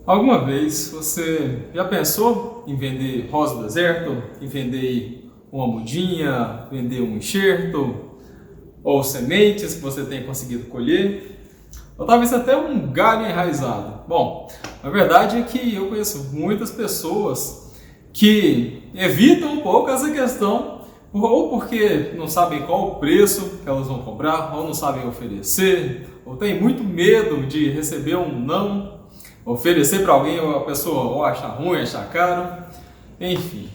Alguma vez você já pensou em vender rosa do deserto, em vender uma mudinha, vender um enxerto ou sementes que você tenha conseguido colher? Ou talvez até um galho enraizado? Bom, a verdade é que eu conheço muitas pessoas que evitam um pouco essa questão, ou porque não sabem qual o preço que elas vão cobrar, ou não sabem oferecer, ou têm muito medo de receber um não, oferecer para alguém, ou a pessoa ou achar ruim, achar caro, enfim.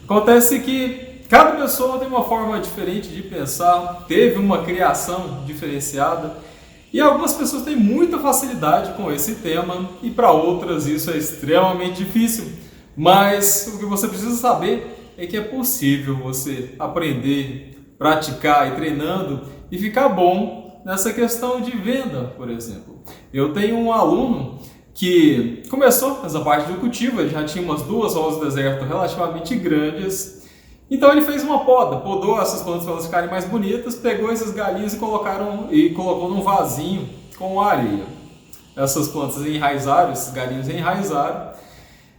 Acontece que cada pessoa tem uma forma diferente de pensar, teve uma criação diferenciada, e algumas pessoas têm muita facilidade com esse tema, e para outras isso é extremamente difícil. Mas o que você precisa saber é que é possível você aprender, praticar e treinando e ficar bom nessa questão de venda, por exemplo. Eu tenho um aluno que começou essa parte do cultivo, ele já tinha umas 2 rosas do deserto relativamente grandes, então ele fez uma poda, podou essas plantas para elas ficarem mais bonitas, pegou esses galinhos e colocou num vasinho com areia. Essas plantas enraizaram, esses galinhos enraizaram,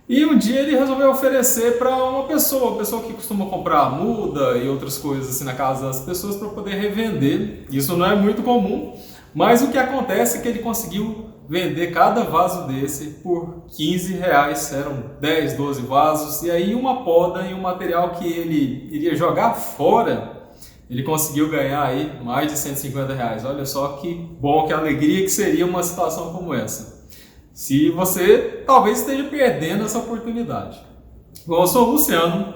e um dia ele resolveu oferecer para uma pessoa que costuma comprar muda e outras coisas assim na casa das pessoas para poder revender. Isso não é muito comum, mas o que acontece é que ele conseguiu vender cada vaso desse por R$15, eram 10, 12 vasos, e aí uma poda e um material que ele iria jogar fora, ele conseguiu ganhar aí mais de R$150. Olha só que bom, que alegria que seria uma situação como essa, se você talvez esteja perdendo essa oportunidade. Bom, eu sou o Luciano,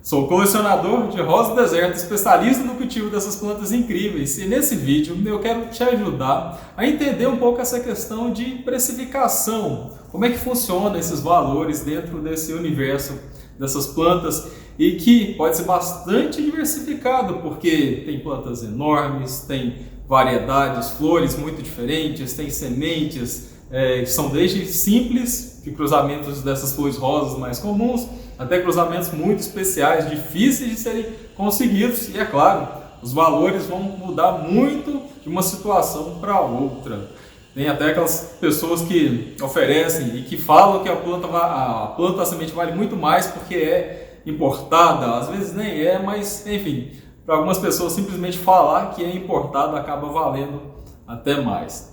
sou colecionador de rosa do deserto, especialista no cultivo dessas plantas incríveis, e nesse vídeo eu quero te ajudar a entender um pouco essa questão de precificação, como é que funciona esses valores dentro desse universo dessas plantas, e que pode ser bastante diversificado, porque tem plantas enormes, tem variedades, flores muito diferentes, tem sementes, que são desde simples, de cruzamentos dessas flores rosas mais comuns, até cruzamentos muito especiais, difíceis de serem conseguidos, e é claro, os valores vão mudar muito de uma situação para outra. Tem até aquelas pessoas que oferecem e que falam que a planta, a semente vale muito mais porque é importada, às vezes nem é, mas enfim, para algumas pessoas simplesmente falar que é importado acaba valendo até mais.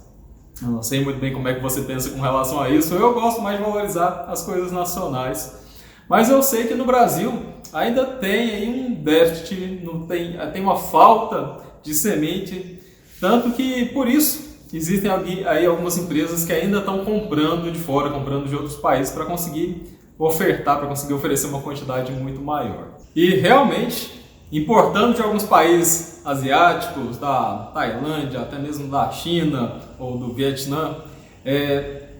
Eu não sei muito bem como é que você pensa com relação a isso, eu gosto mais de valorizar as coisas nacionais. Mas eu sei que no Brasil ainda tem aí um déficit, tem uma falta de semente, tanto que por isso existem aí algumas empresas que ainda estão comprando de fora, comprando de outros países para conseguir ofertar, para conseguir oferecer uma quantidade muito maior. E realmente, importando de alguns países asiáticos, da Tailândia, até mesmo da China ou do Vietnã,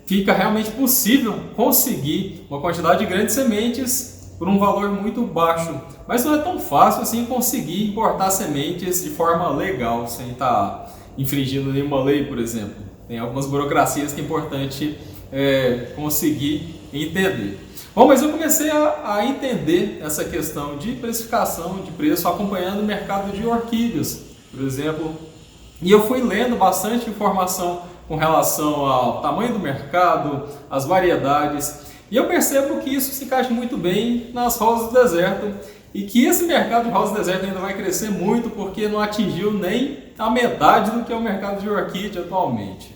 fica realmente possível conseguir uma quantidade grande de sementes por um valor muito baixo. Mas não é tão fácil assim conseguir importar sementes de forma legal, sem estar infringindo nenhuma lei, por exemplo. Tem algumas burocracias que é importante conseguir entender. Bom, mas eu comecei a entender essa questão de precificação, de preço, acompanhando o mercado de orquídeas, por exemplo. E eu fui lendo bastante informação com relação ao tamanho do mercado, as variedades, e eu percebo que isso se encaixa muito bem nas rosas do deserto, e que esse mercado de rosas do deserto ainda vai crescer muito porque não atingiu nem a metade do que é o mercado de orquídea atualmente.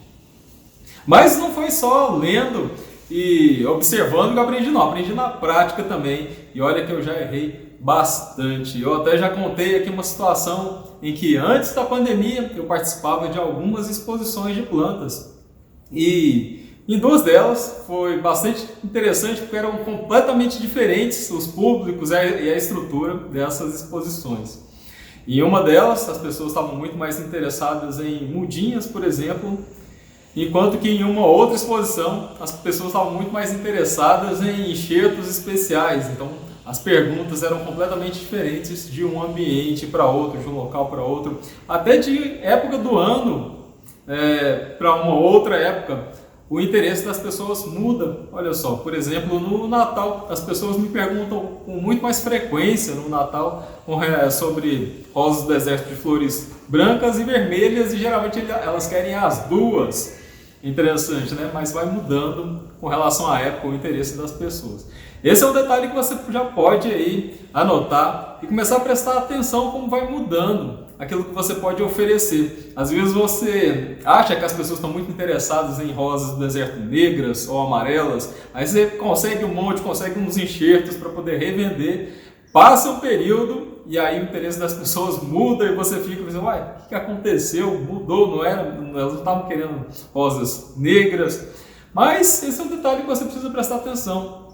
Mas não foi só lendo e observando que eu aprendi, não, aprendi na prática também, e olha que eu já errei bastante. Eu até já contei aqui uma situação em que antes da pandemia eu participava de algumas exposições de plantas, e em 2 delas foi bastante interessante porque eram completamente diferentes os públicos e a estrutura dessas exposições. Em uma delas as pessoas estavam muito mais interessadas em mudinhas, por exemplo, enquanto que em uma outra exposição as pessoas estavam muito mais interessadas em enxertos especiais. Então as perguntas eram completamente diferentes de um ambiente para outro, de um local para outro, até de época do ano para uma outra época. O interesse das pessoas muda. Olha só, por exemplo, no Natal, as pessoas me perguntam com muito mais frequência no Natal sobre rosas do deserto de flores brancas e vermelhas, e geralmente elas querem as duas. Interessante, né? Mas vai mudando com relação à época, o interesse das pessoas. Esse é um detalhe que você já pode aí anotar e começar a prestar atenção como vai mudando aquilo que você pode oferecer. Às vezes você acha que as pessoas estão muito interessadas em rosas do deserto negras ou amarelas, aí você consegue um monte, consegue uns enxertos para poder revender, passa um período e aí o interesse das pessoas muda e você fica pensando, uai, o que aconteceu? Mudou, não era? Elas não estavam querendo rosas negras. Mas esse é um detalhe que você precisa prestar atenção.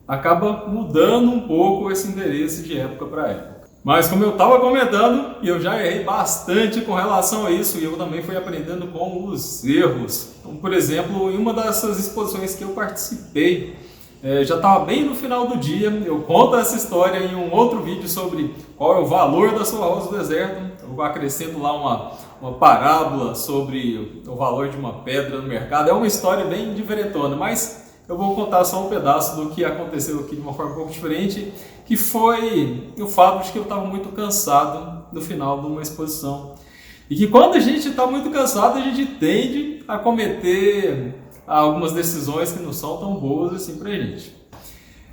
Acaba mudando um pouco esse interesse de época para época. Mas como eu estava comentando, e eu já errei bastante com relação a isso, e eu também fui aprendendo com os erros. Então, por exemplo, em uma dessas exposições que eu participei, já estava bem no final do dia, eu conto essa história em um outro vídeo sobre qual é o valor da sua rosa do deserto. Eu acrescento lá uma parábola sobre o valor de uma pedra no mercado. É uma história bem diferentona, mas eu vou contar só um pedaço do que aconteceu aqui de uma forma um pouco diferente, que foi o fato de que eu estava muito cansado no final de uma exposição. E que quando a gente está muito cansado, a gente tende a cometer algumas decisões que não são tão boas assim pra gente.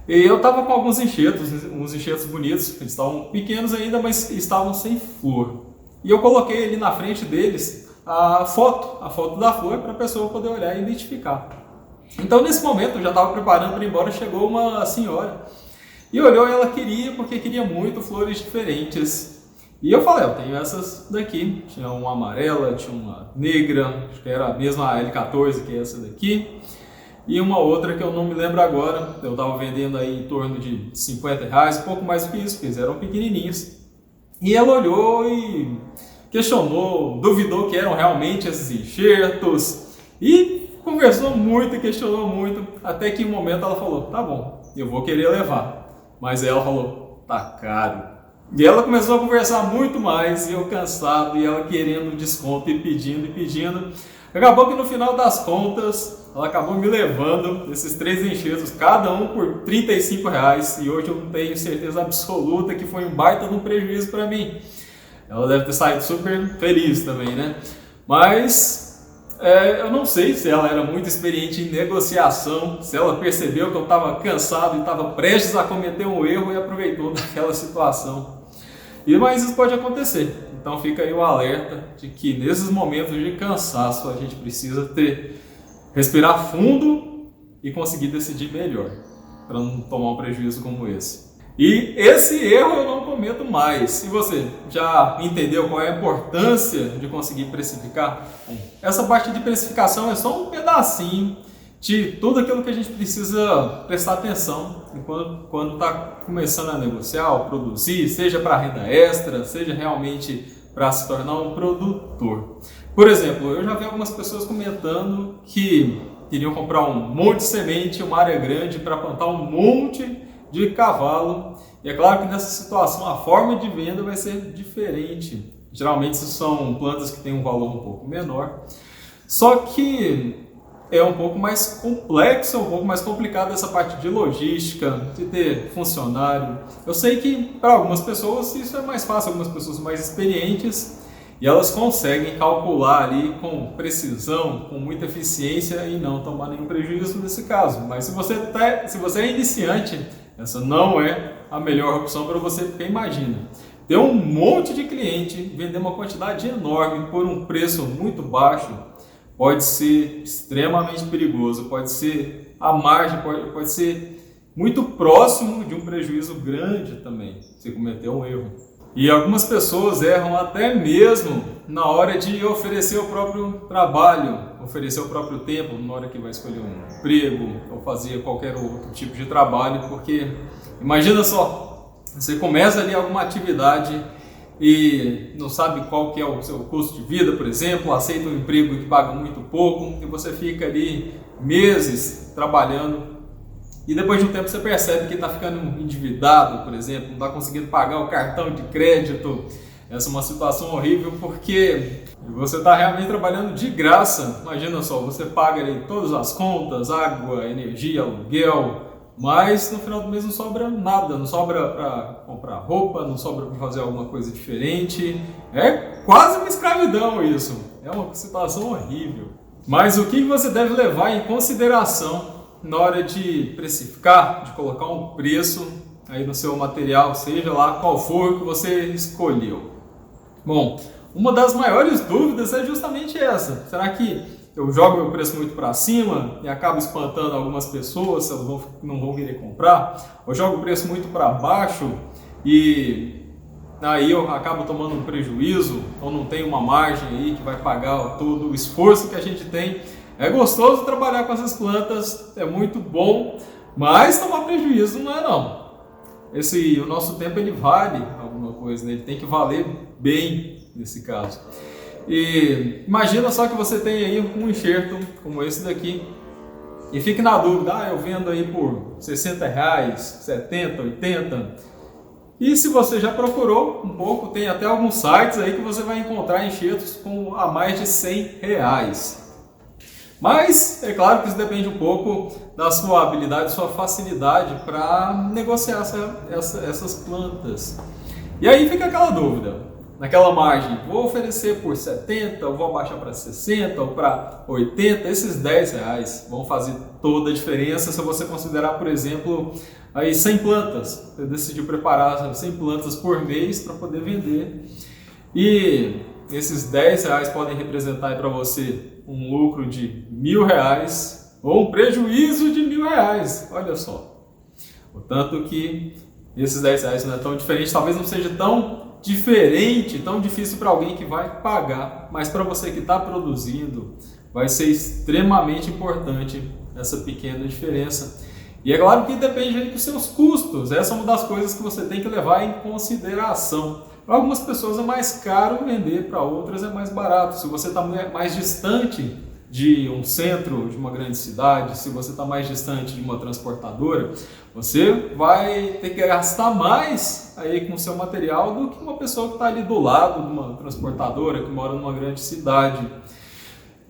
E eu estava com alguns enxertos, uns enxertos bonitos, eles estavam pequenos ainda, mas estavam sem flor. E eu coloquei ali na frente deles a foto da flor para a pessoa poder olhar e identificar. Então nesse momento eu já estava preparando para ir embora, chegou uma senhora e olhou e ela queria, porque queria muito flores diferentes. E eu falei, eu tenho essas daqui, tinha uma amarela, tinha uma negra, acho que era a mesma L14 que é essa daqui, e uma outra que eu não me lembro agora, eu estava vendendo aí em torno de R$50, um pouco mais do que isso, porque eles eram pequenininhos. E ela olhou e questionou, duvidou que eram realmente esses enxertos, e conversou muito e questionou muito, até que em um momento ela falou, tá bom, eu vou querer levar. Mas ela falou, tá caro. E ela começou a conversar muito mais, e eu cansado, e ela querendo desconto e pedindo. Acabou que no final das contas, ela acabou me levando esses 3 enxertos, cada um por R$35, e hoje eu não tenho certeza absoluta que foi um baita de um prejuízo para mim. Ela deve ter saído super feliz também, né? Mas eu não sei se ela era muito experiente em negociação, se ela percebeu que eu estava cansado e estava prestes a cometer um erro e aproveitou daquela situação. Mas isso pode acontecer, então fica aí o alerta de que nesses momentos de cansaço a gente precisa respirar fundo e conseguir decidir melhor, para não tomar um prejuízo como esse. E esse erro eu não cometo mais. E você, já entendeu qual é a importância de conseguir precificar? Essa parte de precificação é só um pedacinho de tudo aquilo que a gente precisa prestar atenção quando está começando a negociar ou produzir, seja para renda extra, seja realmente para se tornar um produtor. Por exemplo, eu já vi algumas pessoas comentando que queriam comprar um monte de semente, uma área grande para plantar um monte de cavalo. E é claro que nessa situação a forma de venda vai ser diferente. Geralmente são plantas que têm um valor um pouco menor. Só que é um pouco mais complexo, um pouco mais complicado essa parte de logística, de ter funcionário. Eu sei que para algumas pessoas isso é mais fácil, algumas pessoas mais experientes, e elas conseguem calcular ali com precisão, com muita eficiência e não tomar nenhum prejuízo nesse caso. Mas se você é iniciante, essa não é a melhor opção para você, porque imagina, ter um monte de cliente, vender uma quantidade enorme por um preço muito baixo, pode ser extremamente perigoso, pode ser à margem, pode ser muito próximo de um prejuízo grande também, se cometer um erro. E algumas pessoas erram até mesmo na hora de oferecer o próprio trabalho, oferecer o próprio tempo, na hora que vai escolher um emprego ou fazer qualquer outro tipo de trabalho, porque imagina só, você começa ali alguma atividade e não sabe qual que é o seu custo de vida, por exemplo, aceita um emprego que paga muito pouco e você fica ali meses trabalhando e depois de um tempo você percebe que está ficando endividado, por exemplo, não está conseguindo pagar o cartão de crédito. Essa é uma situação horrível porque você está realmente trabalhando de graça. Imagina só, você paga ali todas as contas, água, energia, aluguel, mas no final do mês não sobra nada, não sobra para comprar roupa, não sobra para fazer alguma coisa diferente. É quase uma escravidão isso, é uma situação horrível. Mas o que você deve levar em consideração na hora de precificar, de colocar um preço aí no seu material, seja lá qual for o que você escolheu? Bom, uma das maiores dúvidas é justamente essa. Será que eu jogo meu preço muito para cima e acabo espantando algumas pessoas, elas não vão querer comprar? Ou jogo o preço muito para baixo e aí eu acabo tomando um prejuízo, ou não tenho uma margem aí que vai pagar todo o esforço que a gente tem? É gostoso trabalhar com essas plantas, é muito bom, mas tomar prejuízo não é não. O nosso tempo ele vale alguma coisa, né? Ele tem que valer bem nesse caso. E imagina só que você tem aí um enxerto como esse daqui e fique na dúvida, eu vendo aí por R$60, 70, 80. E se você já procurou um pouco, tem até alguns sites aí que você vai encontrar enxertos a mais de R$100. Mas é claro que isso depende um pouco da sua habilidade, sua facilidade para negociar essas plantas. E aí fica aquela dúvida, naquela margem, vou oferecer por 70, ou vou abaixar para 60 ou para 80, esses R$10 vão fazer toda a diferença se você considerar, por exemplo, aí 100 plantas. Você decidiu preparar 100 plantas por mês para poder vender. E esses R$10 podem representar para você um lucro de R$1.000 ou um prejuízo de R$1.000. Olha só. Portanto que esses R$10 não é tão diferente, talvez não seja tão diferente, tão difícil para alguém que vai pagar, mas para você que está produzindo, vai ser extremamente importante essa pequena diferença. E é claro que depende aí dos seus custos, essa é uma das coisas que você tem que levar em consideração. Para algumas pessoas é mais caro vender, para outras é mais barato. Se você está mais distante de um centro, de uma grande cidade, se você está mais distante de uma transportadora, você vai ter que gastar mais aí com o seu material do que uma pessoa que está ali do lado de uma transportadora, que mora numa grande cidade.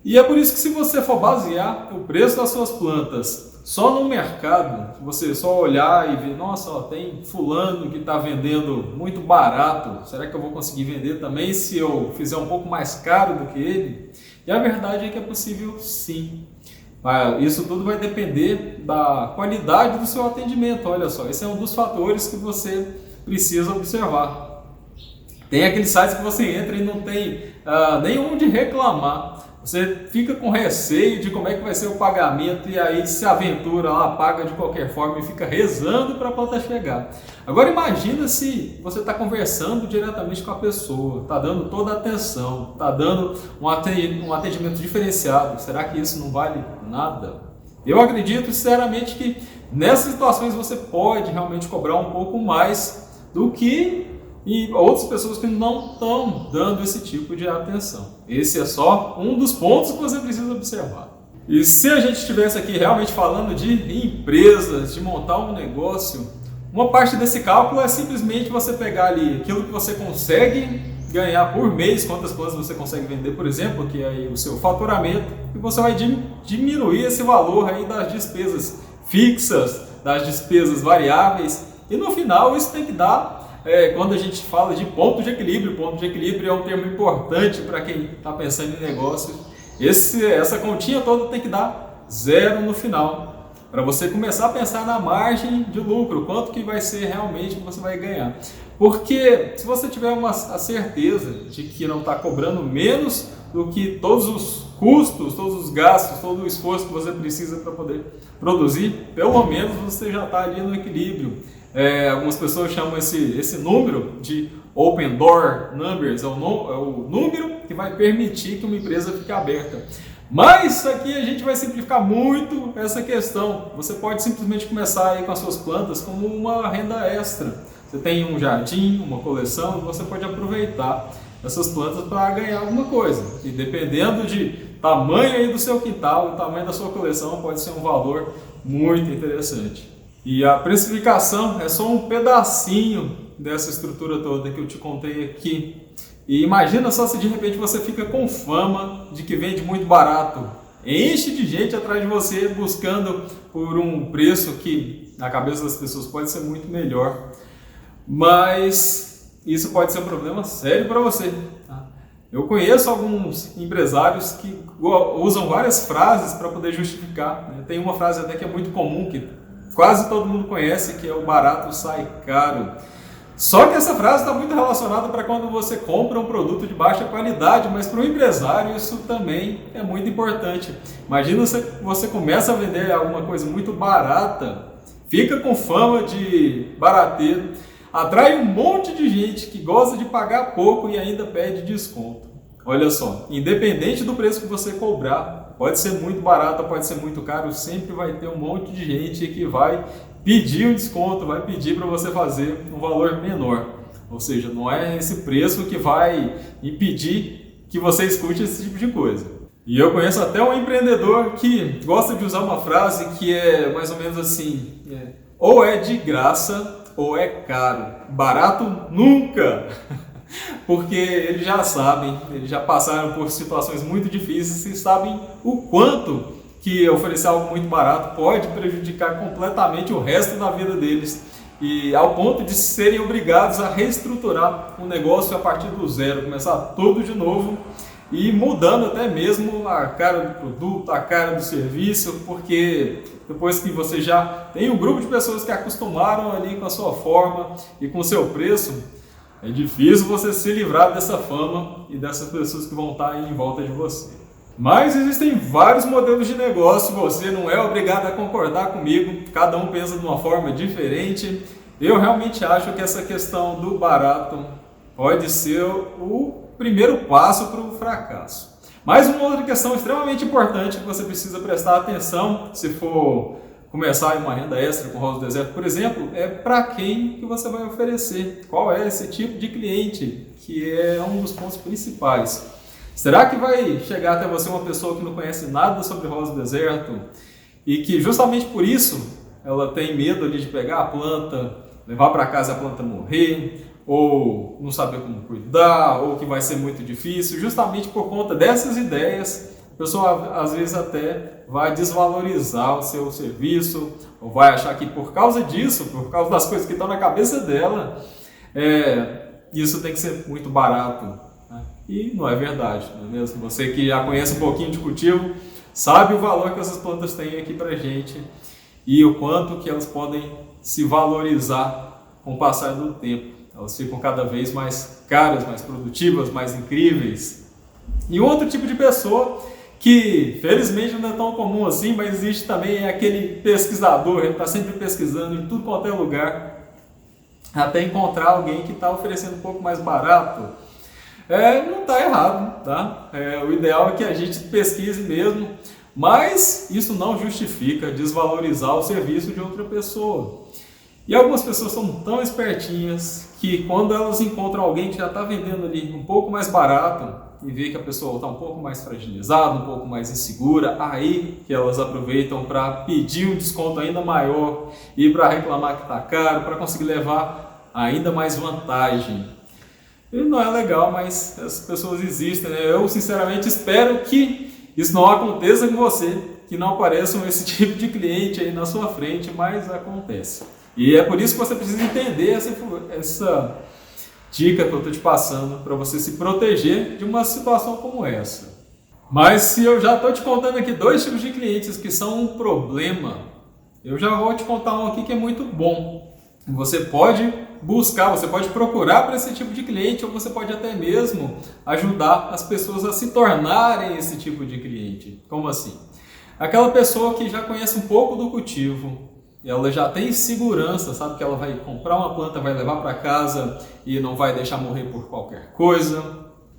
E é por isso que se você for basear o preço das suas plantas só no mercado, se você só olhar e ver, nossa, tem fulano que está vendendo muito barato, será que eu vou conseguir vender também se eu fizer um pouco mais caro do que ele? E a verdade é que é possível sim. Isso tudo vai depender da qualidade do seu atendimento, olha só, esse é um dos fatores que você precisa observar. Tem aqueles sites que você entra e não tem nenhum de reclamar. Você fica com receio de como é que vai ser o pagamento e aí se aventura lá, paga de qualquer forma e fica rezando para a planta chegar. Agora imagina se você está conversando diretamente com a pessoa, está dando toda a atenção, está dando um atendimento diferenciado. Será que isso não vale nada? Eu acredito sinceramente que nessas situações você pode realmente cobrar um pouco mais do que outras pessoas que não estão dando esse tipo de atenção. Esse é só um dos pontos que você precisa observar. E se a gente estivesse aqui realmente falando de empresas, de montar um negócio, uma parte desse cálculo é simplesmente você pegar ali aquilo que você consegue ganhar por mês, quantas plantas você consegue vender, por exemplo, que é aí o seu faturamento, e você vai diminuir esse valor aí das despesas fixas, das despesas variáveis, e no final isso tem que dar quando a gente fala de ponto de equilíbrio é um termo importante para quem está pensando em negócio. Essa continha toda tem que dar zero no final, para você começar a pensar na margem de lucro, quanto que vai ser realmente que você vai ganhar. Porque se você tiver a certeza de que não está cobrando menos do que todos os custos, todos os gastos, todo o esforço que você precisa para poder produzir, pelo menos você já está ali no equilíbrio. Algumas pessoas chamam esse número de Open Door Numbers, é o número que vai permitir que uma empresa fique aberta. Mas aqui a gente vai simplificar muito essa questão. Você pode simplesmente começar aí com as suas plantas como uma renda extra. Você tem um jardim, uma coleção, você pode aproveitar essas plantas para ganhar alguma coisa. E dependendo de tamanho aí do seu quintal, o tamanho da sua coleção pode ser um valor muito interessante. E a precificação é só um pedacinho dessa estrutura toda que eu te contei aqui. E imagina só se de repente você fica com fama de que vende muito barato. Enche de gente atrás de você buscando por um preço que na cabeça das pessoas pode ser muito melhor. Mas isso pode ser um problema sério para você. Tá? Eu conheço alguns empresários que usam várias frases para poder justificar, né? Tem uma frase até que é muito comum, que quase todo mundo conhece, que é o barato sai caro. Só que essa frase está muito relacionada para quando você compra um produto de baixa qualidade, mas para o empresário isso também é muito importante. Imagina você começa a vender alguma coisa muito barata, fica com fama de barateiro, atrai um monte de gente que gosta de pagar pouco e ainda pede desconto. Olha só, independente do preço que você cobrar, pode ser muito barato, pode ser muito caro, sempre vai ter um monte de gente que vai pedir um desconto, vai pedir para você fazer um valor menor. Ou seja, não é esse preço que vai impedir que você escute esse tipo de coisa. E eu conheço até um empreendedor que gosta de usar uma frase que é mais ou menos assim, ou é de graça ou é caro, barato nunca. Porque eles já sabem, eles já passaram por situações muito difíceis e sabem o quanto que oferecer algo muito barato pode prejudicar completamente o resto da vida deles, e ao ponto de serem obrigados a reestruturar um negócio a partir do zero, começar tudo de novo e mudando até mesmo a cara do produto, a cara do serviço, porque depois que você já tem um grupo de pessoas que acostumaram ali com a sua forma e com o seu preço, é difícil você se livrar dessa fama e dessas pessoas que vão estar aí em volta de você. Mas existem vários modelos de negócio, você não é obrigado a concordar comigo, cada um pensa de uma forma diferente. Eu realmente acho que essa questão do barato pode ser o primeiro passo para o fracasso. Mas uma outra questão extremamente importante que você precisa prestar atenção, se for começar uma renda extra com Rosa do Deserto, por exemplo, é para quem que você vai oferecer, qual é esse tipo de cliente, que é um dos pontos principais. Será que vai chegar até você uma pessoa que não conhece nada sobre Rosa do Deserto e que justamente por isso ela tem medo ali de pegar a planta, levar para casa e a planta morrer, ou não saber como cuidar, ou que vai ser muito difícil, justamente por conta dessas ideias, a pessoa às vezes até vai desvalorizar o seu serviço, ou vai achar que por causa disso, por causa das coisas que estão na cabeça dela, isso tem que ser muito barato. E não é verdade, não é mesmo? Você que já conhece um pouquinho de cultivo, sabe o valor que essas plantas têm aqui pra gente e o quanto que elas podem se valorizar com o passar do tempo. Elas ficam cada vez mais caras, mais produtivas, mais incríveis. E outro tipo de pessoa que felizmente não é tão comum assim, mas existe também, é aquele pesquisador, ele está sempre pesquisando em tudo quanto é lugar, até encontrar alguém que está oferecendo um pouco mais barato. Não está errado, tá? O ideal é que a gente pesquise mesmo, mas isso não justifica desvalorizar o serviço de outra pessoa. E algumas pessoas são tão espertinhas que quando elas encontram alguém que já está vendendo ali um pouco mais barato e vê que a pessoa está um pouco mais fragilizada, um pouco mais insegura, aí que elas aproveitam para pedir um desconto ainda maior e para reclamar que está caro, para conseguir levar ainda mais vantagem. E não é legal, mas essas pessoas existem, né? Eu sinceramente espero que isso não aconteça com você, que não apareçam esse tipo de cliente aí na sua frente, mas acontece. E é por isso que você precisa entender essa dica que eu estou te passando para você se proteger de uma situação como essa. Mas se eu já estou te contando aqui 2 tipos de clientes que são um problema, eu já vou te contar um aqui que é muito bom. Você pode buscar, você pode procurar para esse tipo de cliente, ou você pode até mesmo ajudar as pessoas a se tornarem esse tipo de cliente. Como assim? Aquela pessoa que já conhece um pouco do cultivo, ela já tem segurança, sabe que ela vai comprar uma planta, vai levar para casa e não vai deixar morrer por qualquer coisa.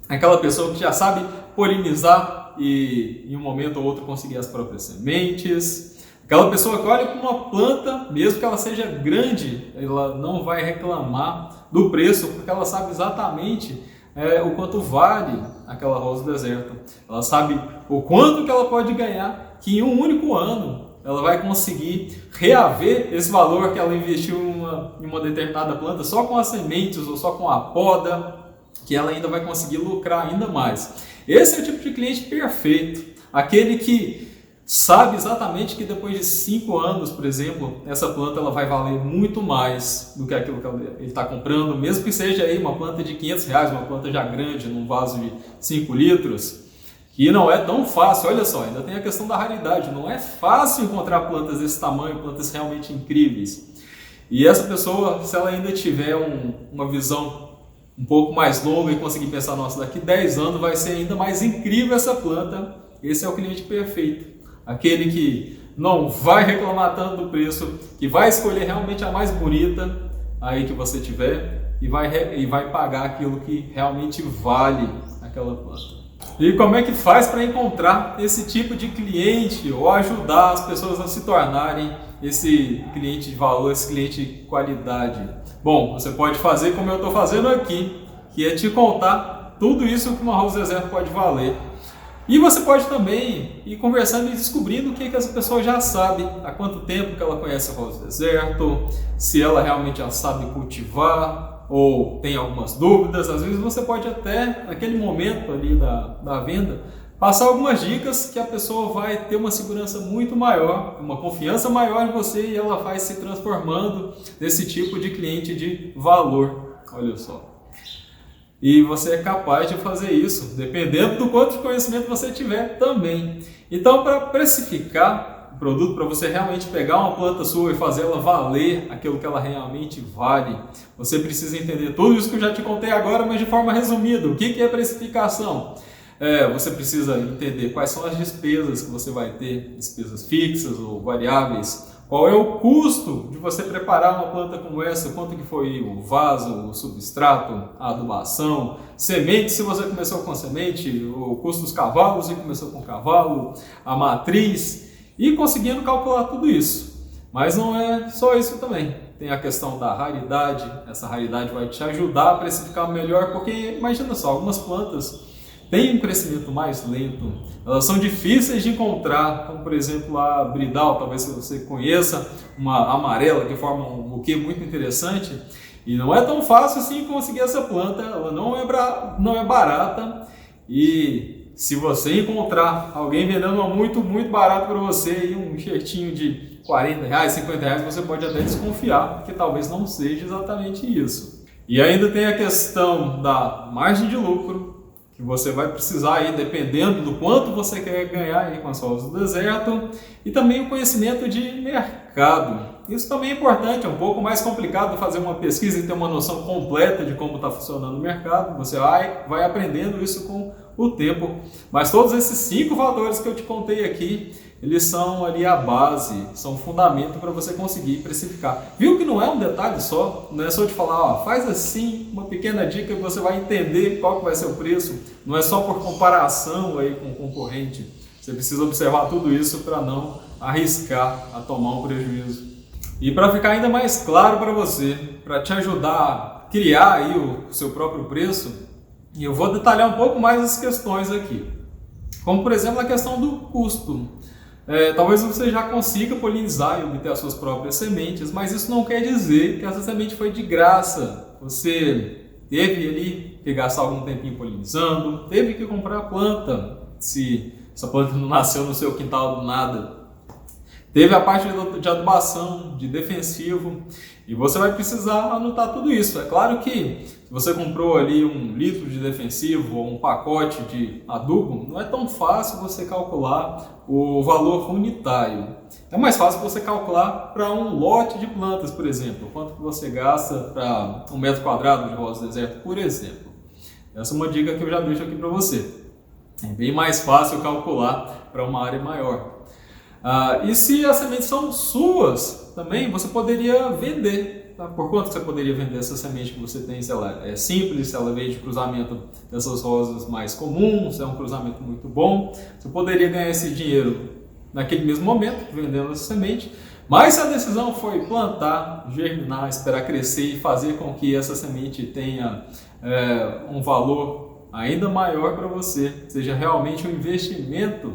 Aquela pessoa que já sabe polinizar e em um momento ou outro conseguir as próprias sementes. Aquela pessoa que olha para uma planta, mesmo que ela seja grande, ela não vai reclamar do preço, porque ela sabe exatamente o quanto vale aquela rosa do deserto. Ela sabe o quanto que ela pode ganhar, que em um único ano ela vai conseguir reaver esse valor que ela investiu em uma determinada planta só com as sementes ou só com a poda, que ela ainda vai conseguir lucrar ainda mais. Esse é o tipo de cliente perfeito, aquele que sabe exatamente que depois de 5 anos, por exemplo, essa planta ela vai valer muito mais do que aquilo que ele está comprando, mesmo que seja aí uma planta de R$ 500, uma planta já grande, num vaso de 5 litros, que não é tão fácil. Olha só, ainda tem a questão da raridade, não é fácil encontrar plantas desse tamanho, plantas realmente incríveis. E essa pessoa, se ela ainda tiver uma visão um pouco mais longa e conseguir pensar, nossa, daqui 10 anos vai ser ainda mais incrível essa planta, esse é o cliente perfeito. Aquele que não vai reclamar tanto do preço, que vai escolher realmente a mais bonita aí que você tiver e vai pagar aquilo que realmente vale aquela planta. E como é que faz para encontrar esse tipo de cliente ou ajudar as pessoas a se tornarem esse cliente de valor, esse cliente de qualidade? Bom, você pode fazer como eu estou fazendo aqui, que é te contar tudo isso que uma Rosa Deserto pode valer. E você pode também ir conversando e descobrindo o que essa pessoa já sabe, há quanto tempo que ela conhece a Rosa Deserto, se ela realmente já sabe cultivar ou tem algumas dúvidas. Às vezes você pode até, naquele momento ali da venda, passar algumas dicas que a pessoa vai ter uma segurança muito maior, uma confiança maior em você e ela vai se transformando nesse tipo de cliente de valor. Olha só. E você é capaz de fazer isso, dependendo do quanto de conhecimento você tiver também. Então, para precificar o produto, para você realmente pegar uma planta sua e fazer ela valer aquilo que ela realmente vale, você precisa entender tudo isso que eu já te contei agora, mas de forma resumida. O que é precificação? Você precisa entender quais são as despesas que você vai ter, despesas fixas ou variáveis. Qual é o custo de você preparar uma planta como essa? Quanto que foi o vaso, o substrato, a adubação, semente, se você começou com semente, o custo dos cavalos, se começou com cavalo, a matriz, e conseguindo calcular tudo isso. Mas não é só isso também. Tem a questão da raridade. Essa raridade vai te ajudar a precificar melhor, porque imagina só, algumas plantas têm um crescimento mais lento, elas são difíceis de encontrar, como por exemplo a Bridal, talvez você conheça, uma amarela que forma um buquê muito interessante, e não é tão fácil assim conseguir essa planta, ela não é barata, e se você encontrar alguém vendendo uma muito barato para você, e um enxertinho de R$40, R$50, você pode até desconfiar, porque talvez não seja exatamente isso. E ainda tem a questão da margem de lucro, que você vai precisar aí, dependendo do quanto você quer ganhar aí com as Rosas do Deserto, e também o conhecimento de mercado. Isso também é importante, é um pouco mais complicado fazer uma pesquisa e ter uma noção completa de como está funcionando o mercado. Você vai aprendendo isso com o tempo, mas todos esses 5 fatores que eu te contei aqui, eles são ali a base, são o fundamento para você conseguir precificar. Viu que não é um detalhe só, não é só te falar, faz assim, uma pequena dica que você vai entender qual que vai ser o preço, não é só por comparação aí com o concorrente. Você precisa observar tudo isso para não arriscar a tomar um prejuízo. E para ficar ainda mais claro para você, para te ajudar a criar aí o seu próprio preço, eu vou detalhar um pouco mais as questões aqui. Como por exemplo a questão do custo. Talvez você já consiga polinizar e obter as suas próprias sementes, mas isso não quer dizer que essa semente foi de graça. Você teve ali que gastar algum tempinho polinizando, teve que comprar a planta, se essa planta não nasceu no seu quintal do nada. Teve a parte de adubação, de defensivo, e você vai precisar anotar tudo isso. É claro que se você comprou ali 1 litro de defensivo ou um pacote de adubo, não é tão fácil você calcular o valor unitário. É mais fácil você calcular para um lote de plantas, por exemplo, quanto que você gasta para 1 metro quadrado de rosa deserto, por exemplo. Essa é uma dica que eu já deixo aqui para você. É bem mais fácil calcular para uma área maior. E se as sementes são suas, também você poderia vender. Tá? Por quanto você poderia vender essa semente que você tem? Se ela é simples, se ela veio de cruzamento dessas rosas mais comuns, se é um cruzamento muito bom, você poderia ganhar esse dinheiro naquele mesmo momento, vendendo essa semente. Mas se a decisão foi plantar, germinar, esperar crescer e fazer com que essa semente tenha um valor ainda maior para você, seja realmente um investimento,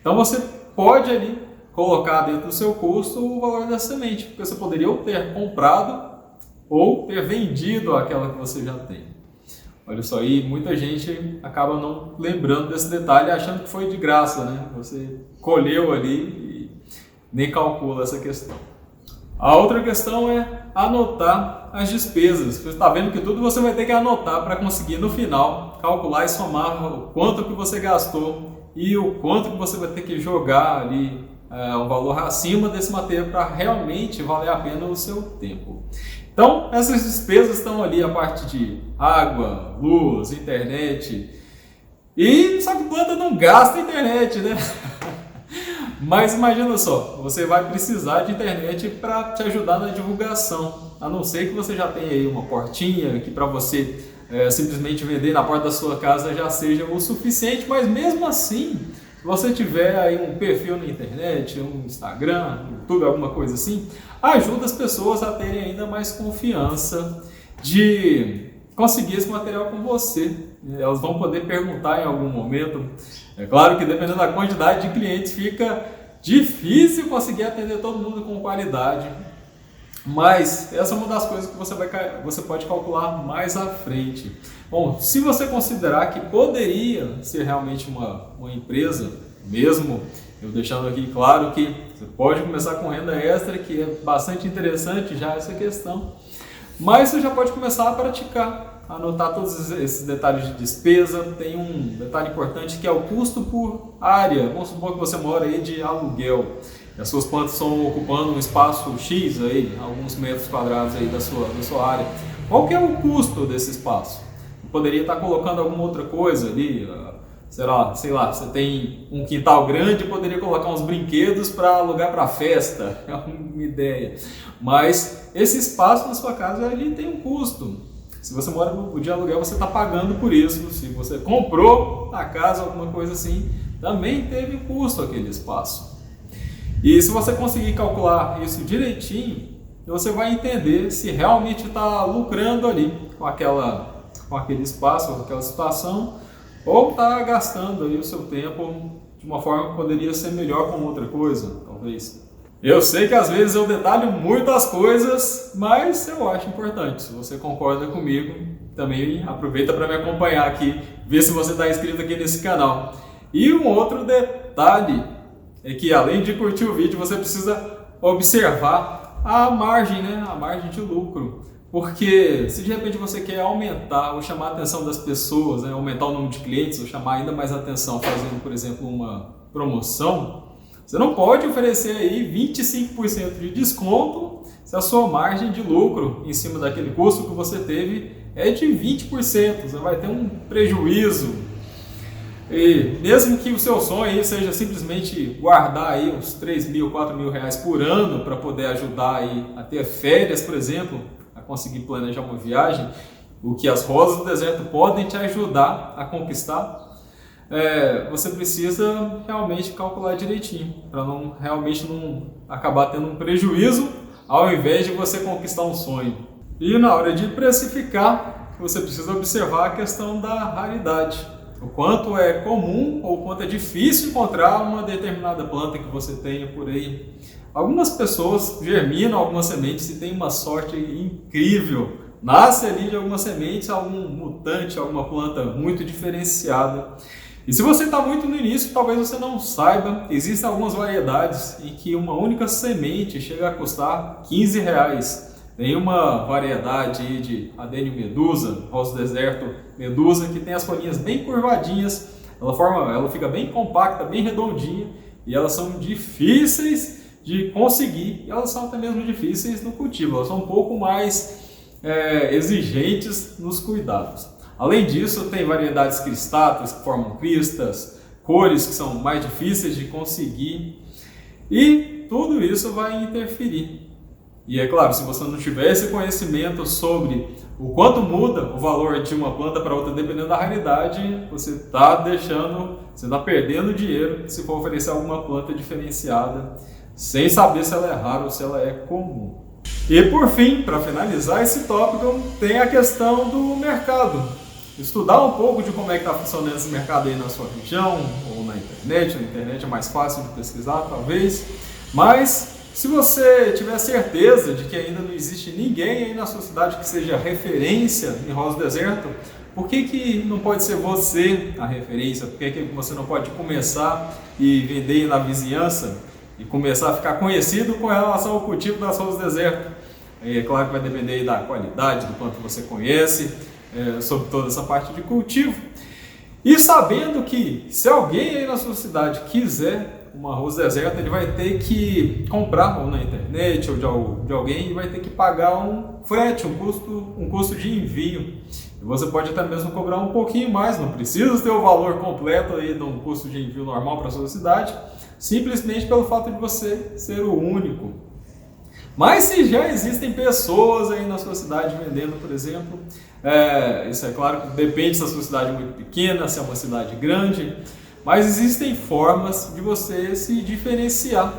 então você pode ali colocar dentro do seu custo o valor da semente, porque você poderia ou ter comprado ou ter vendido aquela que você já tem. Olha só, aí muita gente acaba não lembrando desse detalhe, achando que foi de graça, né? Você colheu ali e nem calcula essa questão. A outra questão é anotar as despesas. Você está vendo que tudo você vai ter que anotar para conseguir no final calcular e somar o quanto que você gastou e o quanto que você vai ter que jogar ali um valor acima desse material para realmente valer a pena o seu tempo. Então, essas despesas estão ali a parte de água, luz, internet. E só que planta não gasta internet, né? Mas imagina só, você vai precisar de internet para te ajudar na divulgação. A não ser que você já tenha aí uma portinha que para você simplesmente vender na porta da sua casa já seja o suficiente. Mas mesmo assim, se você tiver aí um perfil na internet, um Instagram, YouTube, alguma coisa assim, ajuda as pessoas a terem ainda mais confiança de conseguir esse material com você. Elas vão poder perguntar em algum momento. É claro que dependendo da quantidade de clientes fica difícil conseguir atender todo mundo com qualidade, mas essa é uma das coisas que você pode calcular mais à frente. Bom, se você considerar que poderia ser realmente uma empresa, mesmo eu deixando aqui claro que você pode começar com renda extra, que é bastante interessante já essa questão, mas você já pode começar a praticar, anotar todos esses detalhes de despesa. Tem um detalhe importante que é o custo por área. Vamos supor que você mora aí de aluguel e as suas plantas estão ocupando um espaço X aí, alguns metros quadrados aí da sua área. Qual que é o custo desse espaço? Você poderia estar colocando alguma outra coisa ali, sei lá, você tem um quintal grande, poderia colocar uns brinquedos para alugar para festa, é uma ideia. Mas esse espaço na sua casa ele tem um custo. Se você mora de aluguel, você está pagando por isso. Se você comprou a casa, alguma coisa assim, também teve custo aquele espaço. E se você conseguir calcular isso direitinho, você vai entender se realmente está lucrando ali com aquele espaço, com aquela situação, ou está gastando aí o seu tempo de uma forma que poderia ser melhor com outra coisa, talvez. Eu sei que às vezes eu detalho muito as coisas, mas eu acho importante. Se você concorda comigo, também aproveita para me acompanhar aqui, ver se você está inscrito aqui nesse canal. E um outro detalhe é que além de curtir o vídeo, você precisa observar a margem, né? A margem de lucro. Porque se de repente você quer aumentar ou chamar a atenção das pessoas, né? Aumentar o número de clientes ou chamar ainda mais atenção fazendo, por exemplo, uma promoção, você não pode oferecer aí 25% de desconto se a sua margem de lucro em cima daquele custo que você teve é de 20%. Você vai ter um prejuízo. E mesmo que o seu sonho aí seja simplesmente guardar aí uns 3 mil, 4 mil reais por ano para poder ajudar aí a ter férias, por exemplo, a conseguir planejar uma viagem, o que as rosas do deserto podem te ajudar a conquistar, você precisa realmente calcular direitinho, para realmente não acabar tendo um prejuízo ao invés de você conquistar um sonho. E na hora de precificar, você precisa observar a questão da raridade. O quanto é comum ou o quanto é difícil encontrar uma determinada planta que você tenha por aí. Algumas pessoas germinam algumas sementes e têm uma sorte incrível. Nasce ali de algumas sementes algum mutante, alguma planta muito diferenciada. E se você está muito no início, talvez você não saiba, existem algumas variedades em que uma única semente chega a custar R$15. Tem uma variedade aí de Adênio medusa, rosa do deserto medusa, que tem as folhinhas bem curvadinhas, ela fica bem compacta, bem redondinha, e elas são difíceis de conseguir, e elas são até mesmo difíceis no cultivo, elas são um pouco mais exigentes nos cuidados. Além disso, tem variedades cristáceas que formam cristas, cores que são mais difíceis de conseguir, e tudo isso vai interferir. E é claro, se você não tiver esse conhecimento sobre o quanto muda o valor de uma planta para outra, dependendo da raridade, você está perdendo dinheiro se for oferecer alguma planta diferenciada, sem saber se ela é rara ou se ela é comum. E por fim, para finalizar esse tópico, tem a questão do mercado. Estudar um pouco de como é que está funcionando esse mercado aí na sua região, ou na internet é mais fácil de pesquisar talvez, mas se você tiver certeza de que ainda não existe ninguém aí na sua cidade que seja referência em rosa do deserto, por que não pode ser você a referência? Por que você não pode começar e vender na vizinhança e começar a ficar conhecido com relação ao cultivo das rosas do deserto? É claro que vai depender aí da qualidade, do quanto você conhece sobre toda essa parte de cultivo. E sabendo que se alguém aí na sua cidade quiser uma rosa deserta, ele vai ter que comprar ou na internet ou de alguém, e vai ter que pagar um frete, um custo de envio. E você pode até mesmo cobrar um pouquinho mais, não precisa ter o valor completo aí de um custo de envio normal para a sua cidade, simplesmente pelo fato de você ser o único. Mas se já existem pessoas aí na sua cidade vendendo, por exemplo, isso é claro que depende se a sua cidade é muito pequena, se é uma cidade grande, mas existem formas de você se diferenciar,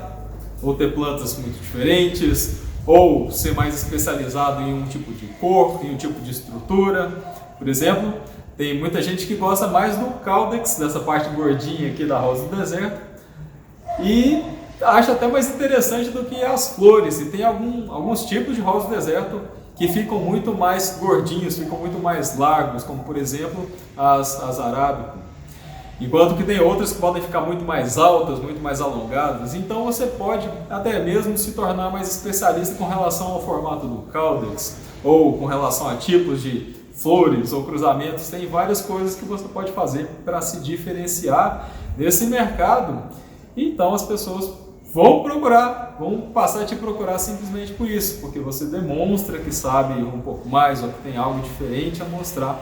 ou ter plantas muito diferentes, ou ser mais especializado em um tipo de cor, em um tipo de estrutura. Por exemplo, tem muita gente que gosta mais do caudex, dessa parte gordinha aqui da rosa do deserto, e acha até mais interessante do que as flores. E tem alguns tipos de rosa do deserto que ficam muito mais gordinhos, ficam muito mais largos, como por exemplo as arábica. Enquanto que tem outras que podem ficar muito mais altas, muito mais alongadas. Então você pode até mesmo se tornar mais especialista com relação ao formato do caudex, ou com relação a tipos de flores ou cruzamentos. Tem várias coisas que você pode fazer para se diferenciar nesse mercado. Então as pessoas vão passar a te procurar simplesmente por isso, porque você demonstra que sabe um pouco mais ou que tem algo diferente a mostrar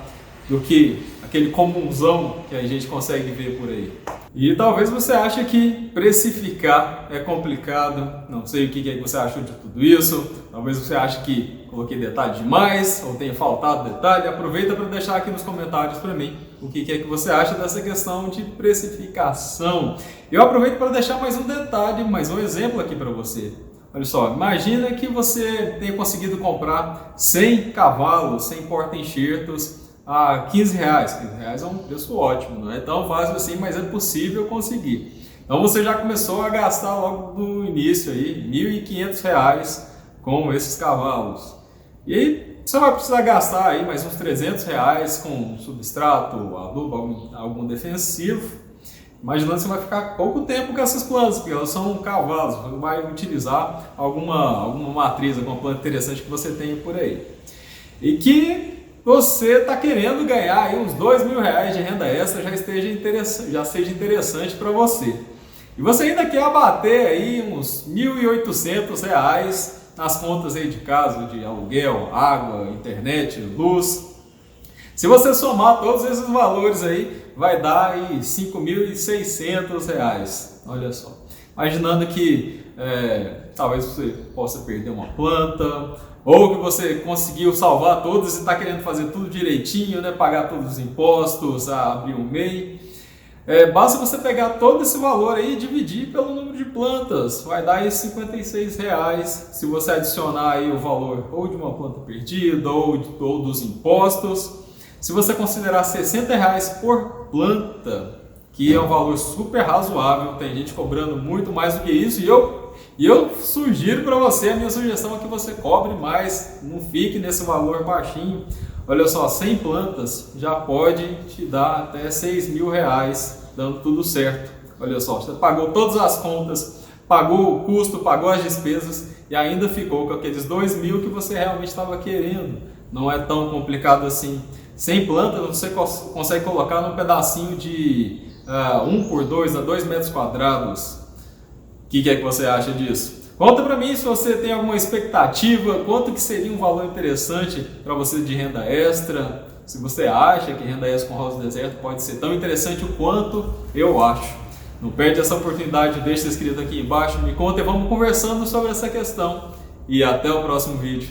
do que aquele comunzão que a gente consegue ver por aí. E talvez você ache que precificar é complicado, não sei o que você achou de tudo isso, talvez você ache que coloquei detalhe demais ou tenha faltado detalhe. Aproveita para deixar aqui nos comentários para mim o que é que você acha dessa questão de precificação. Eu aproveito para deixar mais um detalhe, mais um exemplo aqui para você. Olha só, imagina que você tenha conseguido comprar 100 cavalos, 100 porta-enxertos a R$15. R$15 é um preço ótimo, não é tão fácil assim, mas é possível conseguir. Então você já começou a gastar logo no início aí R$1.500 com esses cavalos. E aí você vai precisar gastar aí mais uns R$300 com substrato, adubo, algum defensivo. Imaginando que você vai ficar pouco tempo com essas plantas, porque elas são cavalos, você vai utilizar alguma matriz, alguma planta interessante que você tenha por aí. E que você está querendo ganhar aí uns R$2.000 de renda extra, já seja interessante para você. E você ainda quer abater aí uns R$1.800 nas contas aí de casa, de aluguel, água, internet, luz. Se você somar todos esses valores aí, vai dar aí R$5.600. Olha só. Imaginando que talvez você possa perder uma planta, ou que você conseguiu salvar todos e está querendo fazer tudo direitinho, né? Pagar todos os impostos, abrir um MEI. Basta você pegar todo esse valor aí e dividir pelo número de plantas. Vai dar aí R$56. Se você adicionar aí o valor ou de uma planta perdida ou dos impostos. Se você considerar R$60 por planta, que é um valor super razoável, tem gente cobrando muito mais do que isso, e eu sugiro para você, a minha sugestão é que você cobre mais, não fique nesse valor baixinho. Olha só, 100 plantas já pode te dar até R$6.000, dando tudo certo. Olha só, você pagou todas as contas, pagou o custo, pagou as despesas e ainda ficou com aqueles R$2.000 que você realmente estava querendo. Não é tão complicado assim. 100 plantas você consegue colocar num pedacinho de 1x2 a 2 metros quadrados. O que é que você acha disso? Conta para mim se você tem alguma expectativa, quanto que seria um valor interessante para você de renda extra, se você acha que renda extra com rosa do deserto pode ser tão interessante o quanto eu acho. Não perde essa oportunidade, deixa seu inscrito aqui embaixo, me conta e vamos conversando sobre essa questão. E até o próximo vídeo.